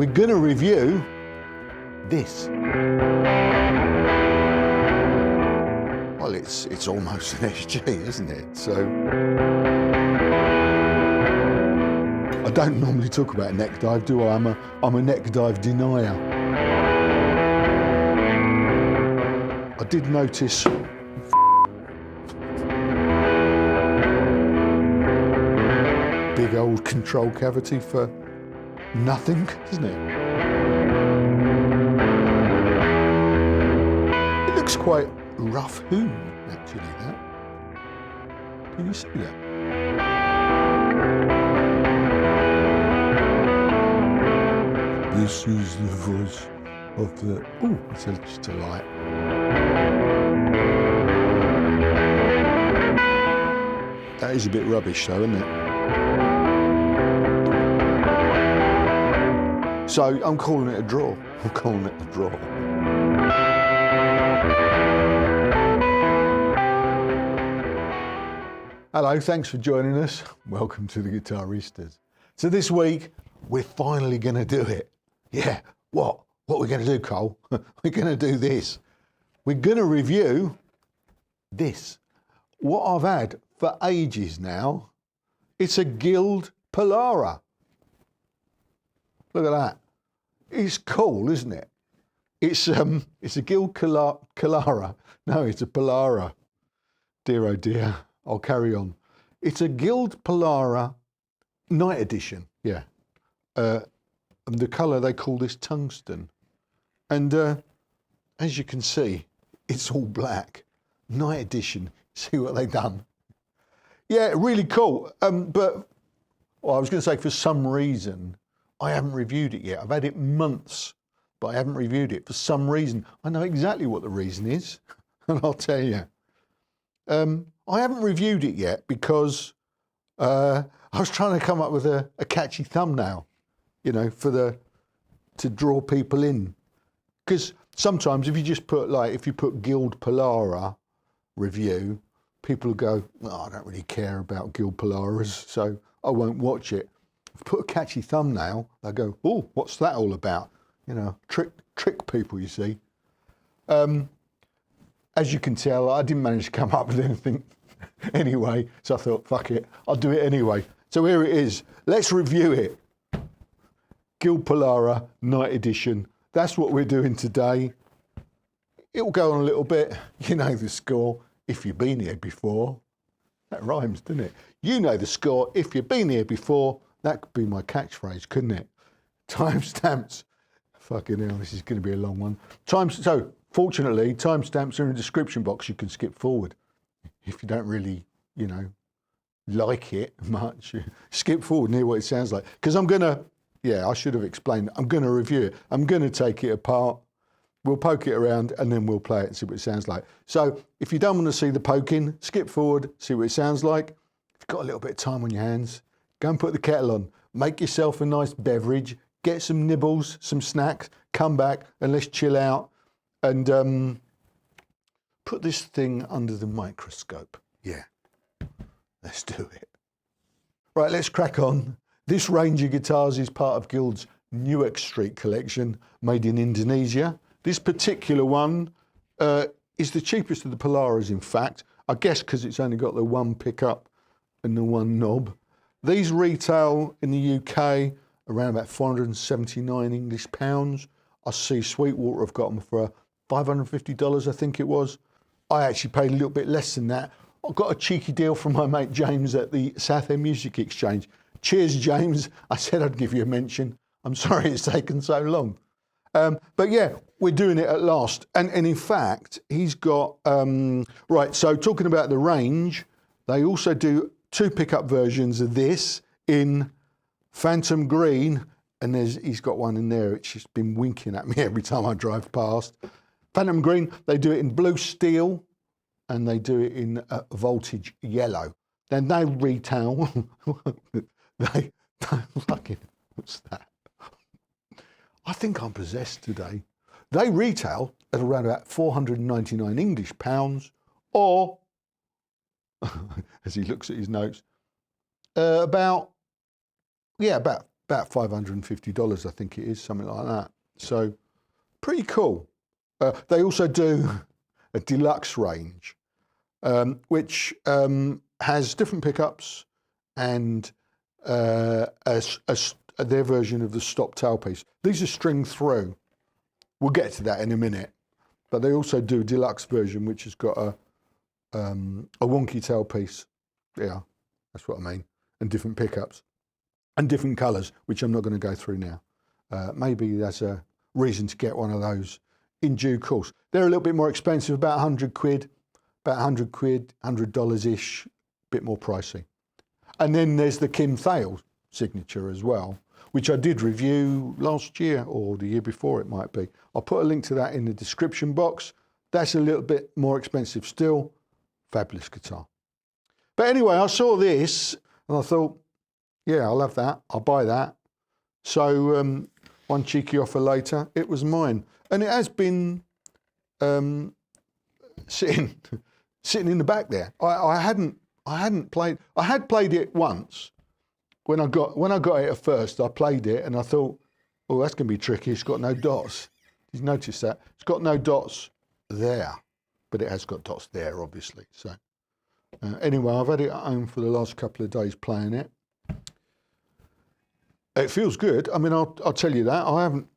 we're going to review this. Well, it's almost an SG, isn't it? So I don't normally talk about neck dive, do I? I'm a neck dive denier. I did notice big old control cavity for nothing, isn't it? It looks quite rough hewn, actually, that. Can you see that? This is the voice of the... Oh, it's just a light. That is a bit rubbish though, isn't it? So I'm calling it a draw. I'm calling it a draw. Hello, thanks for joining us. Welcome to the Guitaristas. So this week, we're finally going to do it. Yeah, what? What are we going to do, Cole? We're going to do this. We're going to review this. What I've had for ages now. It's a Guild Polara. Look at that. It's cool, isn't it? It's a Guild Polara. No, it's a Polara. Dear oh dear. I'll carry on. It's a Guild Polara night edition. Yeah. And the colour they call this tungsten. And as you can see, it's all black. Night edition. See what they've done? Yeah, really cool. But well, I was going to say for some reason, I haven't reviewed it yet. I've had it months, but I haven't reviewed it for some reason. I know exactly what the reason is, and I'll tell you. I haven't reviewed it yet because I was trying to come up with a catchy thumbnail, you know, to draw people in. Because sometimes if you just put if you put Guild Polara review, people go, oh, I don't really care about Guild Polaras, so I won't watch it. If I put a catchy thumbnail, they go, oh, what's that all about? You know, trick people, you see. As you can tell, I didn't manage to come up with anything anyway, so I thought, fuck it, I'll do it anyway. So here it is. Let's review it. Guild Polara Night Edition. That's what we're doing today. It'll go on a little bit. You know the score if you've been here before. That rhymes, doesn't it? You know the score if you've been here before. That could be my catchphrase, couldn't it? Timestamps. Fucking hell, this is going to be a long one. So, fortunately, timestamps are in the description box. You can skip forward. If you don't really, you know, like it much, skip forward and hear what it sounds like. Because I'm going to, yeah, I should have explained. I'm going to review it. I'm going to take it apart. We'll poke it around and then we'll play it and see what it sounds like. So if you don't want to see the poking, skip forward, see what it sounds like. If you've got a little bit of time on your hands, go and put the kettle on. Make yourself a nice beverage. Get some nibbles, some snacks. Come back and let's chill out. And put this thing under the microscope. Yeah, let's do it. Right, let's crack on. This range of guitars is part of Guild's Newark Street collection, made in Indonesia. This particular one is the cheapest of the Polaras, in fact. I guess because it's only got the one pickup and the one knob. These retail in the UK around about 479 English pounds. I see Sweetwater have got them for $550, I think it was. I actually paid a little bit less than that. I got a cheeky deal from my mate James at the Southend Music Exchange. Cheers, James. I said I'd give you a mention. I'm sorry it's taken so long. But yeah, we're doing it at last. And in fact, he's got, right, so talking about the range, they also do 2 pickup versions of this in Phantom Green, and he's got one in there. It's just been winking at me every time I drive past. Phantom Green, they do it in blue steel, and they do it in voltage yellow. Then they retail, they fucking, what's that? I think I'm possessed today. They retail at around about 499 English pounds, or, as he looks at his notes, about about $550, I think it is, something like that. So pretty cool. They also do a deluxe range, which has different pickups and their version of the stop tailpiece. These are string through. We'll get to that in a minute. But they also do a deluxe version, which has got a wonky tailpiece. Yeah, that's what I mean. And different pickups and different colours, which I'm not going to go through now. Maybe there's a reason to get one of those in due course. They're a little bit more expensive, about 100 quid, about 100 quid, $100-ish, a bit more pricey. And then there's the Kim Thale signature as well, which I did review last year or the year before it might be. I'll put a link to that in the description box. That's a little bit more expensive still. Fabulous guitar. But anyway, I saw this and I thought, yeah, I'll have that. I'll buy that. So one cheeky offer later, it was mine. And it has been sitting in the back there. I hadn't played. I had played it once. When I got it at first, I played it and I thought, oh, that's going to be tricky. It's got no dots. You've noticed that? It's got no dots there, but it has got dots there, obviously. So anyway, I've had it at home for the last couple of days playing it. It feels good. I mean, I'll tell you that. I haven't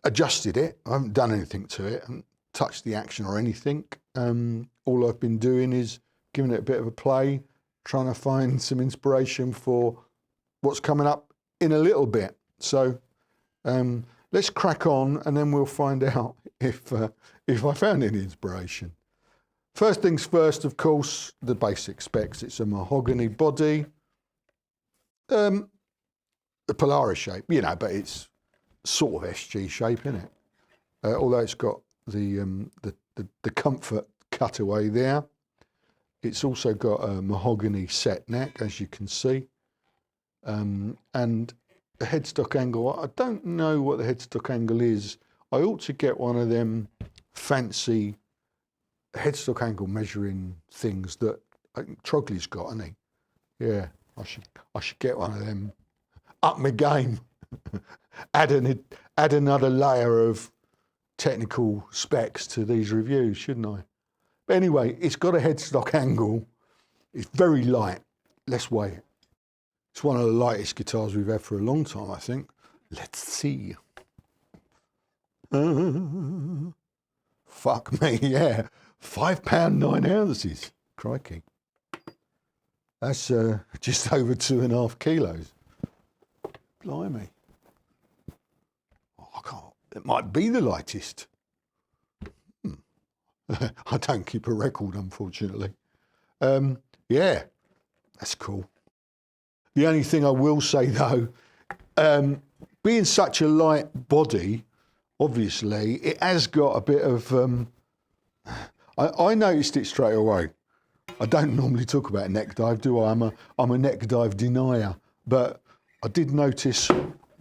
adjusted it. I haven't done anything to it. I haven't touched the action or anything. All I've been doing is giving it a bit of a play, trying to find some inspiration for what's coming up in a little bit. So let's crack on and then we'll find out if I found any inspiration. First things first, of course, the basic specs. It's a mahogany body, the Polara shape, you know, but it's sort of SG shape, isn't it? Although it's got the comfort cutaway there. It's also got a mahogany set neck, as you can see. And the headstock angle, I don't know what the headstock angle is. I ought to get one of them fancy headstock angle measuring things that I think Trogley's got, hasn't he? Yeah, I should get one of them. Up my game. add another layer of technical specs to these reviews, shouldn't I? But anyway, it's got a headstock angle. It's very light. Let's weigh it. It's one of the lightest guitars we've had for a long time, I think. Let's see. Fuck me, yeah. £5 9 ounces. Crikey. That's just over 2.5 kilos. Blimey. Oh, I can't. It might be the lightest. I don't keep a record, unfortunately. Yeah, that's cool. The only thing I will say, though, being such a light body, obviously, it has got a bit of... I noticed it straight away. I don't normally talk about neck dive, do I? I'm a neck dive denier. But I did notice...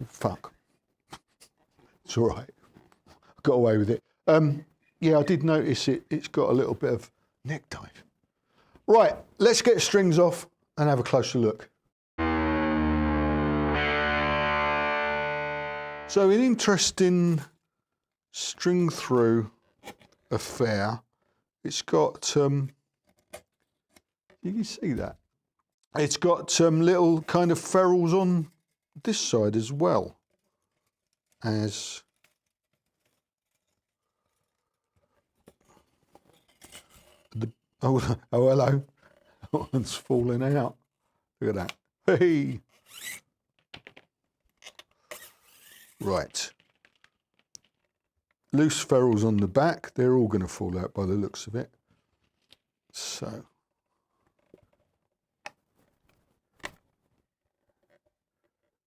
Fuck. It's all right. I got away with it. Yeah, I did notice it's got a little bit of neck dive. Right, let's get strings off and have a closer look. So an interesting string through affair. It's got, you can see that. It's got little kind of ferrules on this side as well as the, oh hello, one's falling out. Look at that. Hey. Right. Loose ferrules on the back. They're all going to fall out by the looks of it. So.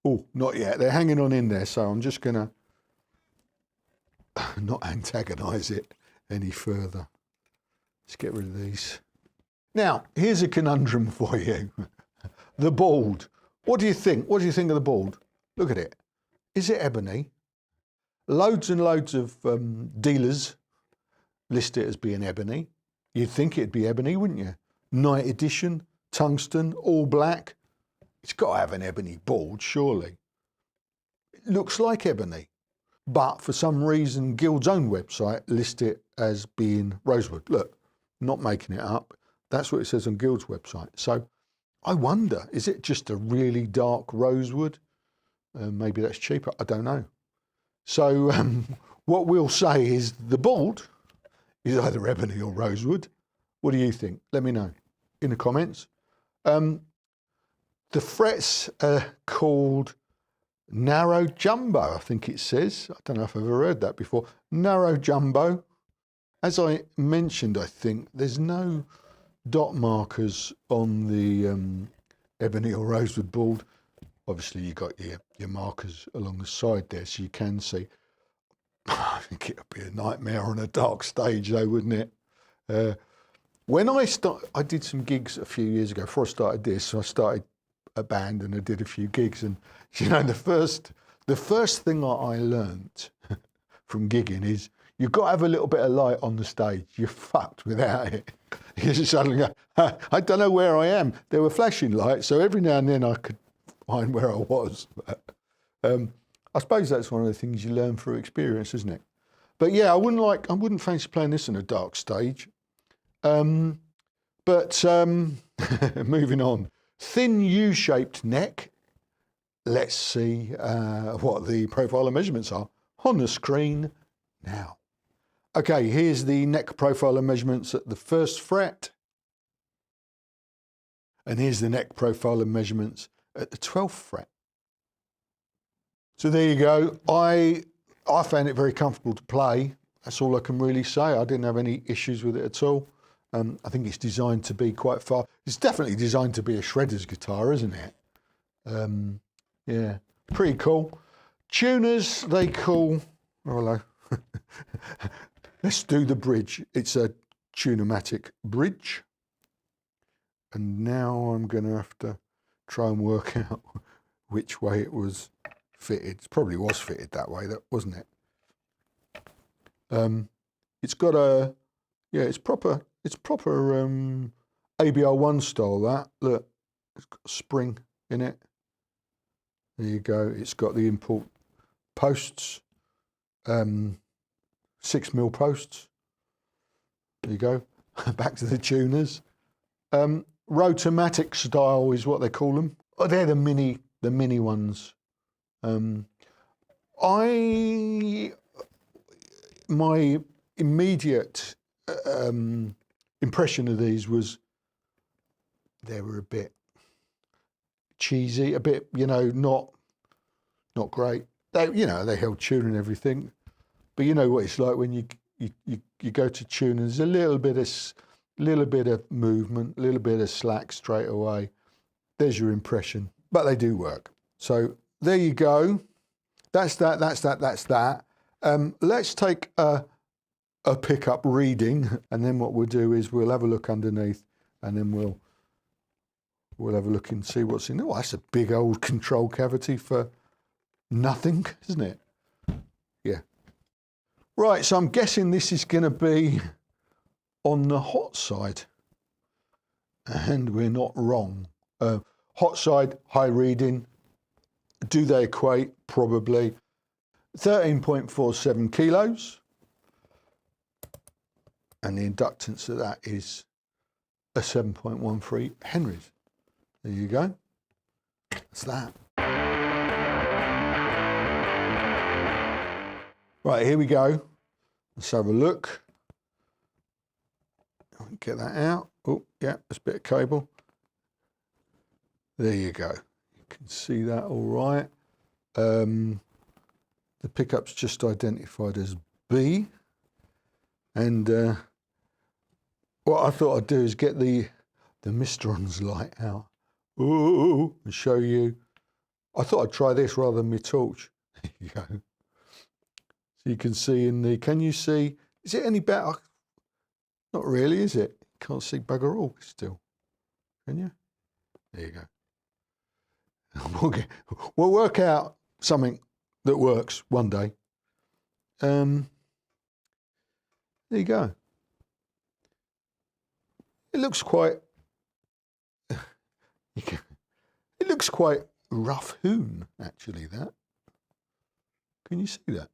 Oh, not yet. They're hanging on in there, so I'm just going to not antagonise it any further. Let's get rid of these. Now, here's a conundrum for you. The board. What do you think? What do you think of the board? Look at it. Is it ebony? Loads and loads of dealers list it as being ebony. You'd think it'd be ebony, wouldn't you? Night edition, tungsten, all black. It's got to have an ebony board, surely. looks like ebony, but for some reason Guild's own website lists it as being rosewood. Look, not making it up. That's what it says on Guild's website. So I wonder, is it just a really dark rosewood? Maybe that's cheaper. I don't know. So what we'll say is the board is either ebony or rosewood. What do you think? Let me know in the comments. The frets are called narrow jumbo, I think it says. I don't know if I've ever heard that before. Narrow jumbo. As I mentioned, I think there's no dot markers on the ebony or rosewood board. Obviously, you got your markers along the side there, so you can see. I think it would be a nightmare on a dark stage, though, wouldn't it? When I did some gigs a few years ago. Before I started this, so I started a band and I did a few gigs. And you know, the first thing I learnt from gigging is you've got to have a little bit of light on the stage. You're fucked without it. You just suddenly go, I don't know where I am. There were flashing lights, so every now and then I could find where I was. I suppose that's one of the things you learn through experience, isn't it? But yeah, I wouldn't fancy playing this in a dark stage. Moving on. Thin U-shaped neck. Let's see what the profiler measurements are on the screen now. Okay, here's the neck profiler measurements at the 1st fret. And here's the neck profiler measurements at the 12th fret. So there you go. I found it very comfortable to play. That's all I can really say. I didn't have any issues with it at all. I think it's designed to be quite far. It's definitely designed to be a shredder's guitar, isn't it? Yeah, pretty cool. Tuners, they call, oh, hello. Let's do the bridge. It's a Tune-o-matic bridge. And now I'm going to have to try and work out which way it was fitted. It probably was fitted that way, that wasn't it? It's got a, yeah, it's proper ABR1 style, that. Look, it's got a spring in it. There you go. It's got the import posts, 6mm posts. There you go. Back to the tuners. Rotomatic style is what they call them. Oh, they're the mini ones. My immediate impression of these was they were a bit cheesy, a bit, you know, not great. They, you know, they held tune and everything, but you know what it's like when you go to tune and there's a little bit of movement, a little bit of slack straight away. There's your impression, but they do work. So there you go. That's that. Let's take a pickup reading, and then what we'll do is we'll have a look underneath, and then we'll have a look and see what's in. Oh, that's a big old control cavity for nothing, isn't it? Yeah. Right, so I'm guessing this is going to be on the hot side, and we're not wrong. Hot side, high reading. Do they equate? Probably. 13.47 kilos. And the inductance of that is a 7.13 Henrys. There you go. That's that. Right, here we go. Let's have a look. Get that out. Oh, yeah, there's a bit of cable. There you go. You can see that all right. The pickup's just identified as B. And what I thought I'd do is get the Mistron's light out. Ooh, and show you. I thought I'd try this rather than my torch. There you go. So you can see in the, can you see, is it any better? Not really, is it? Can't see bugger all still. Can you? There you go. We'll work out something that works one day. There you go. It looks quite, it looks quite rough hewn, actually, that. Can you see that?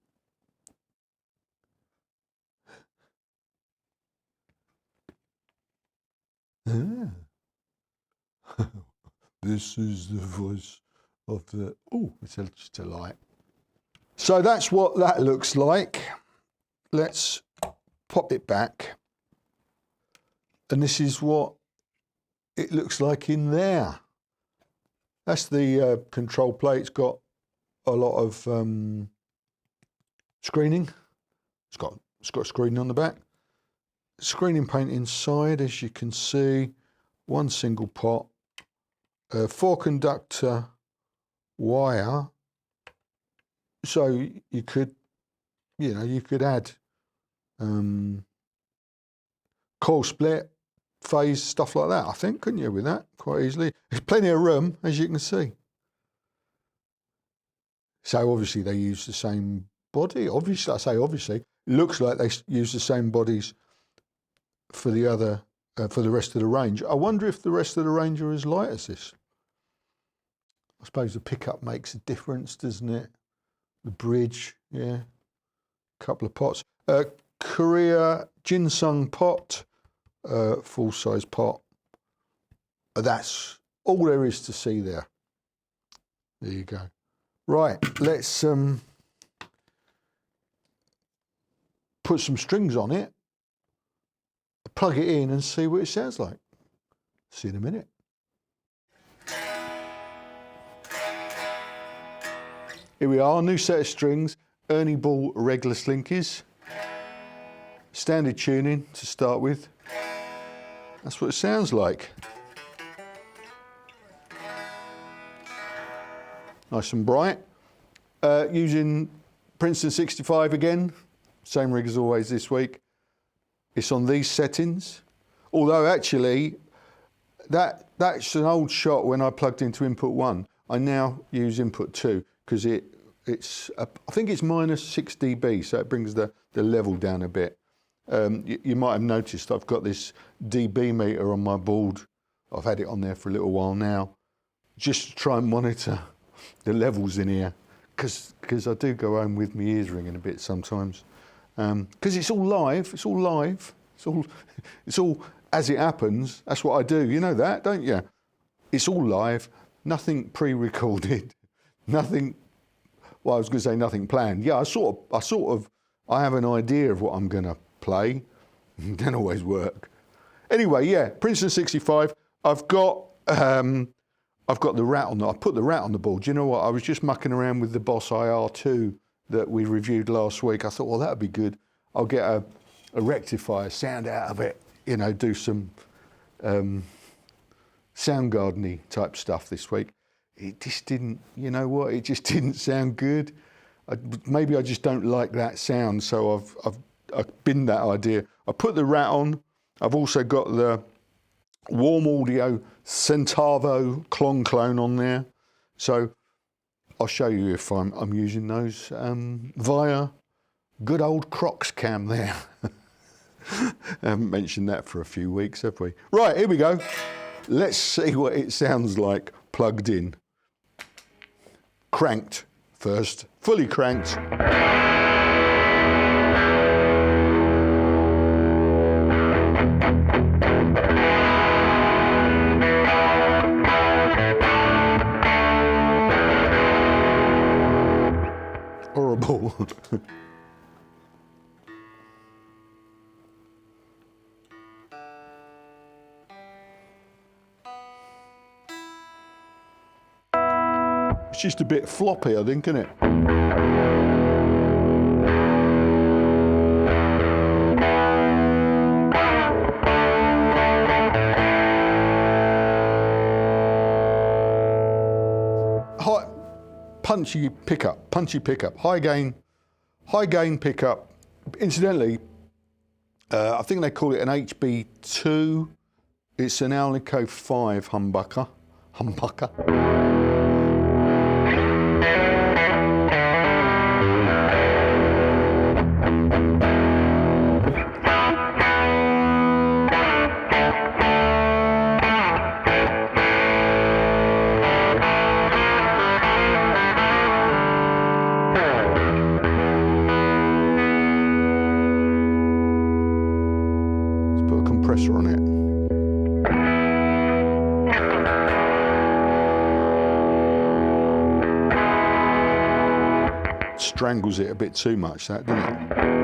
Ah. This is the voice of the... Oh, it's just a light. So that's what that looks like. Let's pop it back. And this is what it looks like in there. That's the control plate. It's got a lot of screening. It's got screening on the back. Screening paint inside, as you can see. One single pot. 4 conductor wire. So you could, you could add coil split, phase, stuff like that, I think, couldn't you, with that, quite easily? There's plenty of room, as you can see. So obviously they use the same body. Obviously, I say obviously, it looks like they use the same bodies for the other, for the rest of the range. I wonder if the rest of the range are as light as this. I suppose the pickup makes a difference, doesn't it? The bridge, yeah. Couple of pots. Korea ginseng pot, full-size pot. That's all there is to see there. There you go. Right, let's put some strings on it, plug it in and see what it sounds like. See you in a minute. Here we are, new set of strings, Ernie Ball regular slinkies. Standard tuning to start with. That's what it sounds like. Nice and bright. Using Princeton 65 again, same rig as always this week. It's on these settings. Although actually, that's an old shot when I plugged into input 1. I now use input 2 because it's I think it's minus 6 dB, so it brings the level down a bit. You might have noticed I've got this dB meter on my board. I've had it on there for a little while now, just to try and monitor the levels in here, because I do go home with my ears ringing a bit sometimes, because it's all live. It's all live. It's all as it happens. That's what I do. You know that, don't you? It's all live. Nothing pre-recorded. Nothing. Well, I was going to say nothing planned. Yeah, I have an idea of what I'm going to play. It doesn't always work. Anyway, yeah, Princeton 65. I've got the rat on. I put the rat on the board. Do you know what? I was just mucking around with the Boss IR2 that we reviewed last week. I thought, well, that'd be good. I'll get a rectifier sound out of it. Do some Soundgarden-y type stuff this week. It just didn't. You know what? It just didn't sound good. Maybe I just don't like that sound. So I've binned that idea. I put the rat on. I've also got the Warm Audio Centavo clone on there. So I'll show you if I'm using those via good old Crocs cam there. I haven't mentioned that for a few weeks, have we? Right, here we go. Let's see what it sounds like plugged in. Cranked first, fully cranked. Horrible. It's just a bit floppy, I think, isn't it? High, punchy pickup, high gain pickup. Incidentally, I think they call it an HB2. It's an Alnico 5 humbucker. strangles it a bit too much, that, doesn't it?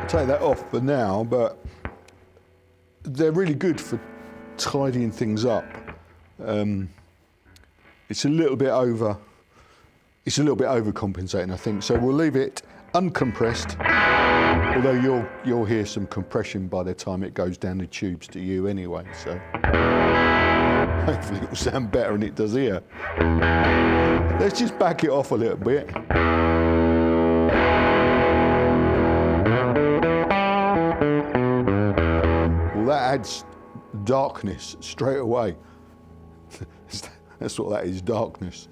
Take that off for now, but they're really good for tidying things up. It's a little bit overcompensating, I think. So we'll leave it uncompressed, although you'll hear some compression by the time it goes down the tubes to you anyway. So hopefully it'll sound better than it does here. Let's just back it off a little bit. That adds darkness straight away. That's what that is, darkness.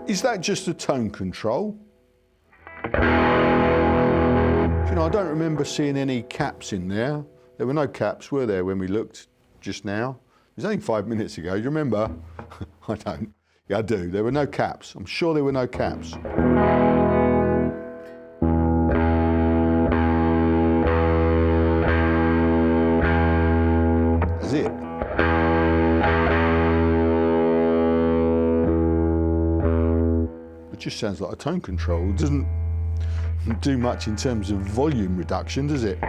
Is that just a tone control? You know, I don't remember seeing any caps in there. There were no caps, were there, when we looked just now? It was only 5 minutes ago, do you remember? I don't. Yeah, I do. There were no caps. I'm sure there were no caps. That's it. It just sounds like a tone control. It doesn't do much in terms of volume reduction, does it?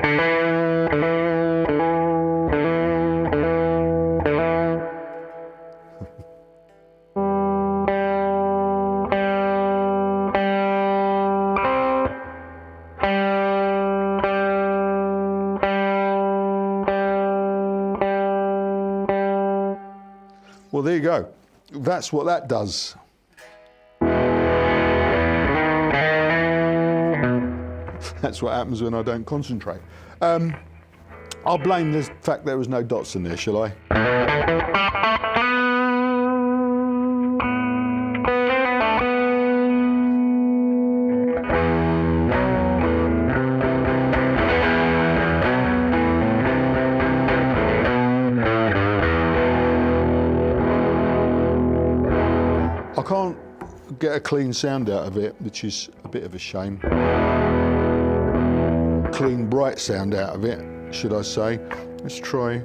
Well, there you go. That's what that does. That's what happens when I don't concentrate. I'll blame the fact there was no dots in there, shall I? I can't get a clean sound out of it, which is a bit of a shame. Clean, bright sound out of it, should I say. Let's try.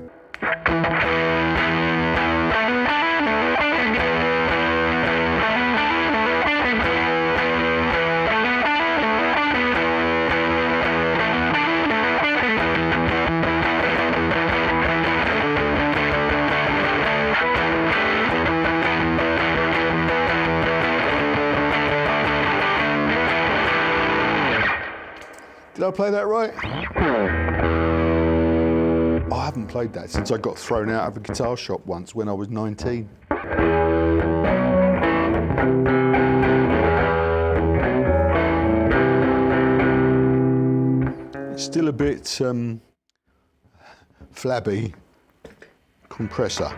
Did I play that right? Oh, I haven't played that since I got thrown out of a guitar shop once when I was 19. It's still a bit flabby compressor.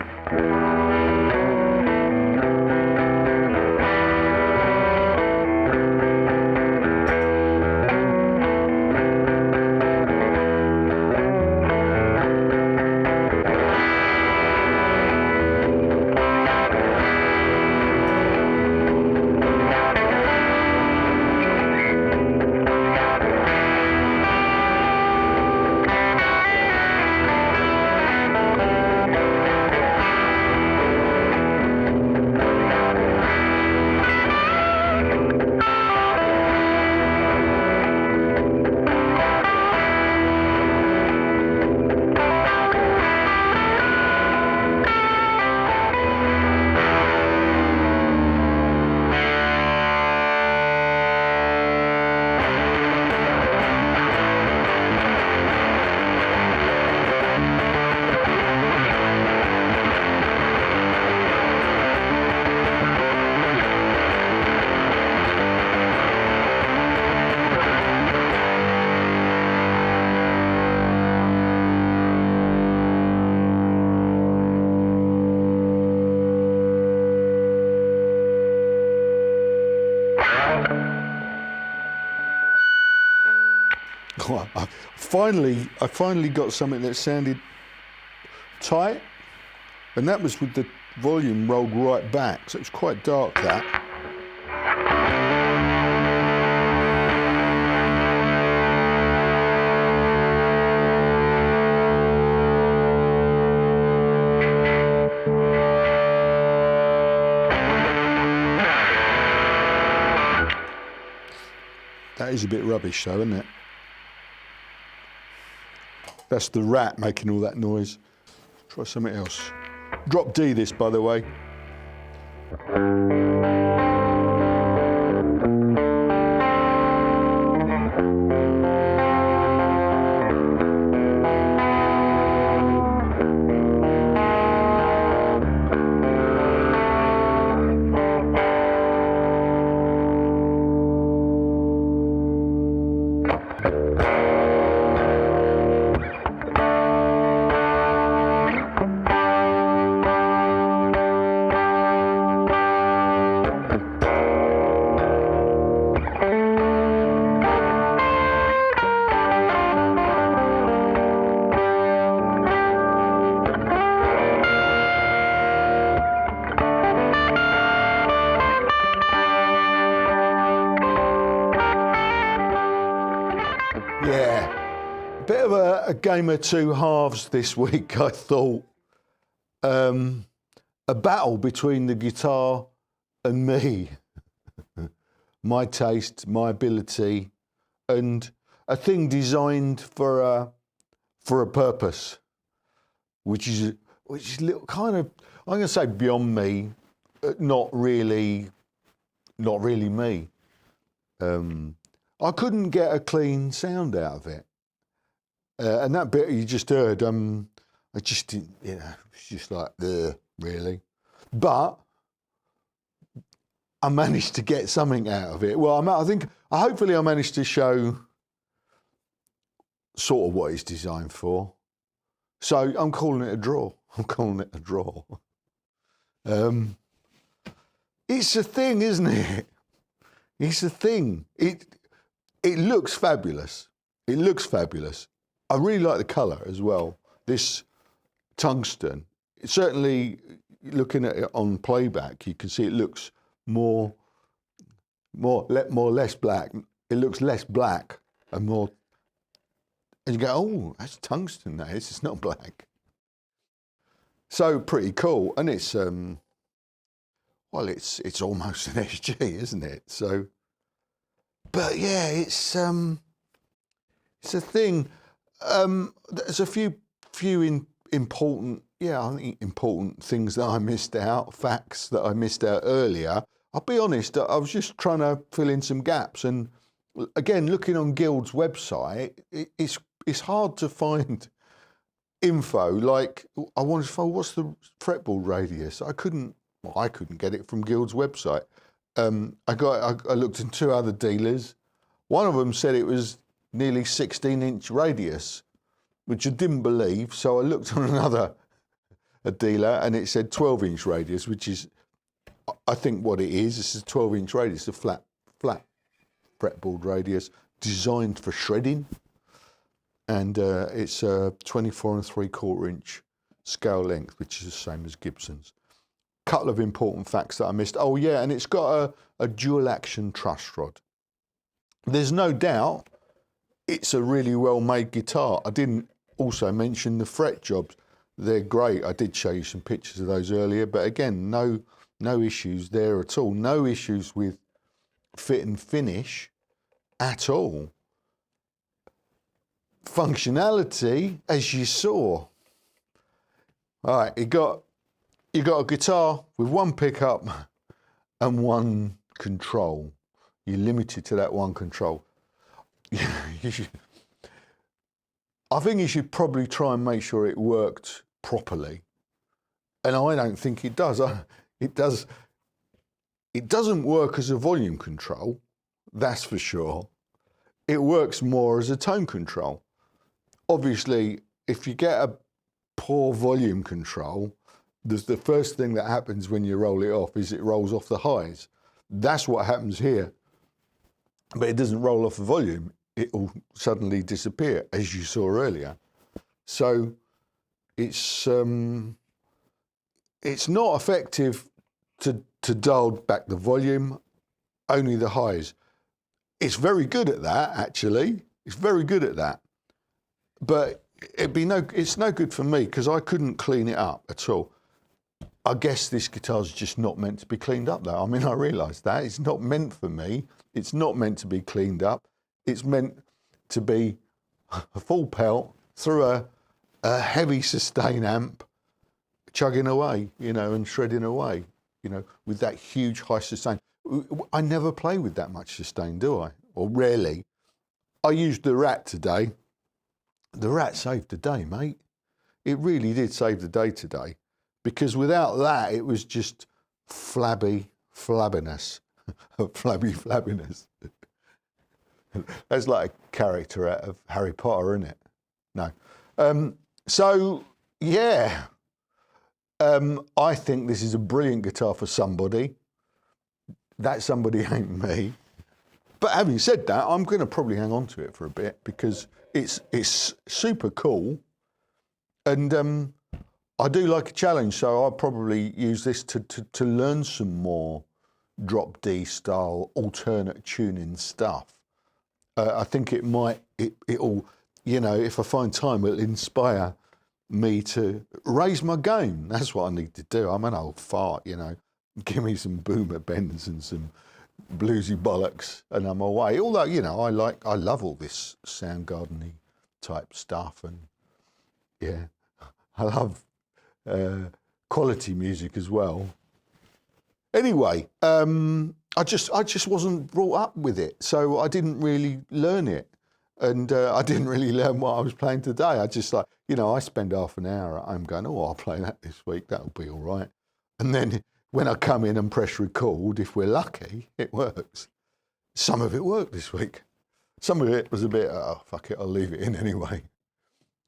I finally got something that sounded tight, and that was with the volume rolled right back, so it was quite dark, that. That is a bit rubbish though, isn't it? That's the rat making all that noise. Try something else. Drop D this, by the way. Yeah, bit of a game of two halves this week, I thought. A battle between the guitar and me. My taste, my ability, and a thing designed for a purpose, which is little kind of, I'm going to say beyond me, not really me. I couldn't get a clean sound out of it. And that bit you just heard, I just didn't, it's just like, really. But I managed to get something out of it. Well, hopefully I managed to show sort of what it's designed for. So I'm calling it a draw. It's a thing, isn't it? It's a thing. It looks fabulous. It looks fabulous. I really like the colour as well. This tungsten. Certainly, looking at it on playback, you can see it looks more less black. It looks less black and more. And you go, oh, that's tungsten. That is. It's not black. So pretty cool, and it's it's almost an SG, isn't it? So. But yeah, it's a thing. There's a few important things that I missed out, facts that I missed out earlier. I'll be honest, I was just trying to fill in some gaps, and again, looking on Guild's website, it's hard to find info. Like I wanted to find what's the fretboard radius. I couldn't get it from Guild's website. I looked in two other dealers. One of them said it was nearly 16-inch radius, which I didn't believe. So I looked on a dealer, and it said 12-inch radius, which is, I think, what it is. This is a 12-inch radius, a flat fretboard radius designed for shredding, and it's a 24 3/4-inch scale length, which is the same as Gibson's. Couple of important facts that I missed. Oh yeah, and it's got a dual action truss rod. There's no doubt it's a really well made guitar. I didn't also mention the fret jobs. They're great. I did show you some pictures of those earlier, but again, no issues there at all. No issues with fit and finish at all. Functionality, as you saw. All right, you got a guitar with one pickup and one control. You're limited to that one control. I think you should probably try and make sure it worked properly. And I don't think it does. It doesn't work as a volume control, that's for sure. It works more as a tone control. Obviously, if you get a poor volume control, the first thing that happens when you roll it off is it rolls off the highs. That's what happens here. But it doesn't roll off the volume. it'll suddenly disappear, as you saw earlier. So it's not effective to dial back the volume, only the highs. It's very good at that, actually. It's very good at that. But it's no good for me because I couldn't clean it up at all. I guess this guitar's just not meant to be cleaned up, though. I mean, I realise that. It's not meant for me. It's not meant to be cleaned up. It's meant to be a full pelt through a heavy sustain amp, chugging away, you know, and shredding away, you know, with that huge high sustain. I never play with that much sustain, do I? Or rarely. I used the Rat today. The Rat saved the day, mate. It really did save the day today. Because without that, it was just flabbiness. Flabby flabbiness. That's like a character out of Harry Potter, isn't it? No. So, yeah. I think this is a brilliant guitar for somebody. That somebody ain't me. But having said that, I'm going to probably hang on to it for a bit because it's super cool. And I do like a challenge, so I'll probably use this to learn some more drop D style alternate tuning stuff. I think it'll, you know, if I find time, it'll inspire me to raise my game. That's what I need to do. I'm an old fart, you know. Give me some boomer bends and some bluesy bollocks, and I'm away. Although, you know, I love all this Soundgarden-y type stuff, and yeah, I love quality music as well. Anyway, I just wasn't brought up with it, so I didn't really learn it, and I didn't really learn what I was playing today. I just like, you know, I spend half an hour at home going, oh, I'll play that this week, that'll be all right. And then when I come in and press record, if we're lucky, it works. Some of it worked this week. Some of it was a bit, oh, fuck it, I'll leave it in anyway.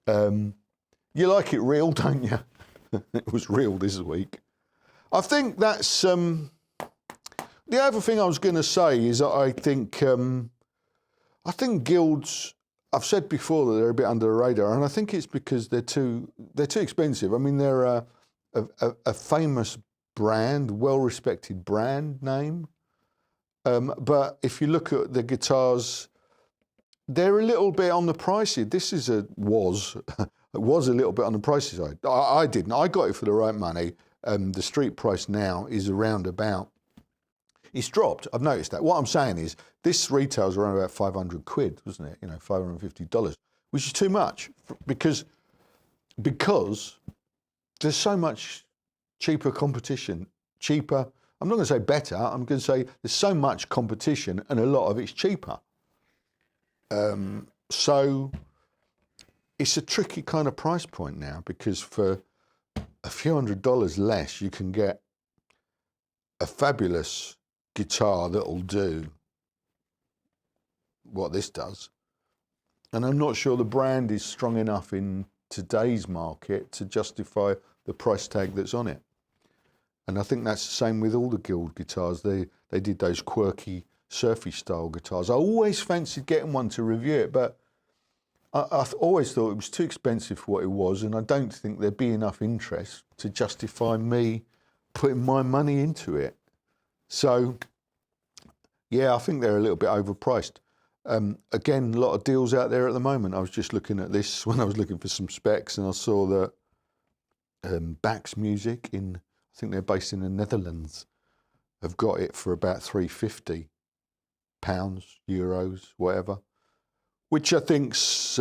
You like it real, don't you? It was real this week. I think that's, the other thing I was going to say is that I think guilds, I've said before that they're a bit under the radar, and I think it's because they're too expensive. I mean, they're a famous brand, well-respected brand name. But if you look at the guitars, they're a little bit on the pricey. This is was a little bit on the pricey side. I didn't. I got it for the right money. The street price now is around about, it's dropped. I've noticed that. What I'm saying is this retails around about 500 quid, wasn't it? You know, $550, which is too much because there's so much cheaper competition. Cheaper, I'm not going to say better, I'm going to say there's so much competition and a lot of it's cheaper. So it's a tricky kind of price point now because for a few $100s less, you can get a fabulous guitar that'll do what this does. And I'm not sure the brand is strong enough in today's market to justify the price tag that's on it. And I think that's the same with all the Guild guitars. They did those quirky, surfy style guitars. I always fancied getting one to review it, but I always thought it was too expensive for what it was, and I don't think there'd be enough interest to justify me putting my money into it. So, yeah, I think they're a little bit overpriced. Again, a lot of deals out there at the moment. I was just looking at this when I was looking for some specs, and I saw that Bax Music I think they're based in the Netherlands, have got it for about £350, euros, whatever. Which I think that's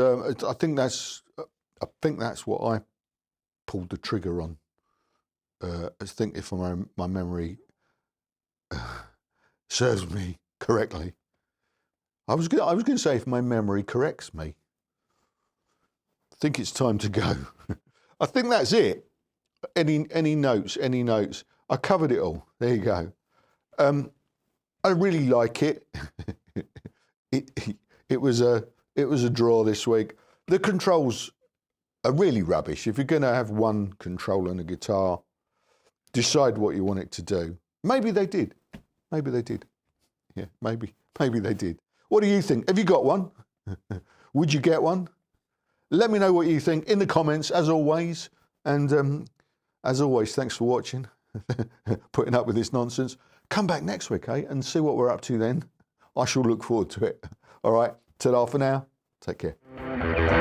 what I pulled the trigger on. I think if my memory serves me correctly, I was going to say if my memory corrects me. I think it's time to go. I think that's it. Any notes? I covered it all. There you go. I really like it. It was a draw this week. The controls are really rubbish. If you're going to have one control on a guitar, decide what you want it to do. Maybe they did. Yeah, maybe they did. What do you think? Have you got one? Would you get one? Let me know what you think in the comments, as always. And as always, thanks for watching, putting up with this nonsense. Come back next week, eh, and see what we're up to then. I shall look forward to it. All right, ta-da for now. Take care.